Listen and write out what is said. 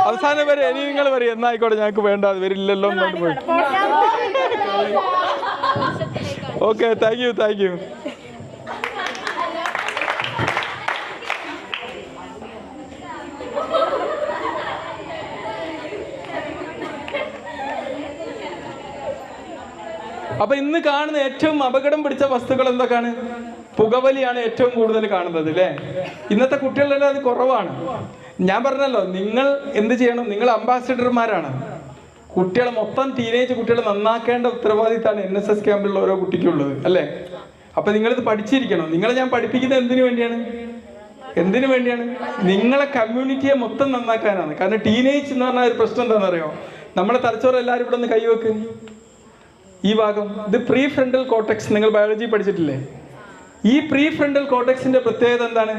അവസാനം വരെ ഇനി നിങ്ങൾ പറയും എന്നായിക്കോട്ടെ ഞങ്ങൾക്ക് വേണ്ട അത് വരില്ലല്ലോ എന്നോട്ട് പോയി. Okay, thank you, thank you. അപ്പൊ ഇന്ന് കാണുന്ന ഏറ്റവും അപകടം പിടിച്ച വസ്തുക്കൾ എന്തൊക്കെയാണ്? പുകവലിയാണ് ഏറ്റവും കൂടുതൽ കാണുന്നത് അല്ലേ? ഇന്നത്തെ കുട്ടികളെല്ലാം അത് കുറവാണ്. ഞാൻ പറഞ്ഞല്ലോ, നിങ്ങൾ എന്ത് ചെയ്യണം? നിങ്ങൾ അംബാസിഡർമാരാണ്. കുട്ടികളെ മൊത്തം ടീനേജ് കുട്ടികളെ നന്നാക്കേണ്ട ഉത്തരവാദിത്തമാണ് NSS ക്യാമ്പിലുള്ള ഓരോ കുട്ടിക്കുള്ളത് അല്ലേ? അപ്പൊ നിങ്ങളിത് പഠിച്ചിരിക്കണം. നിങ്ങളെ ഞാൻ പഠിപ്പിക്കുന്നത് എന്തിനു വേണ്ടിയാണ്? നിങ്ങളെ കമ്മ്യൂണിറ്റിയെ മൊത്തം നന്നാക്കാനാണ്. കാരണം ടീനേജ് എന്ന് പറഞ്ഞ ഒരു പ്രശ്നം എന്താണെന്നറിയോ? നമ്മളെ തലച്ചോറ് എല്ലാവരും ഇവിടെ ഒന്ന് കൈവെക്ക്. ഈ ഭാഗം ഇത് പ്രീ ഫ്രണ്ടൽ കോർട്ടെക്സ്. നിങ്ങൾ ബയോളജി പഠിച്ചിട്ടില്ലേ? ഈ പ്രീ ഫ്രണ്ടൽ കോർട്ടെക്സിന്റെ പ്രത്യേകത എന്താണ്?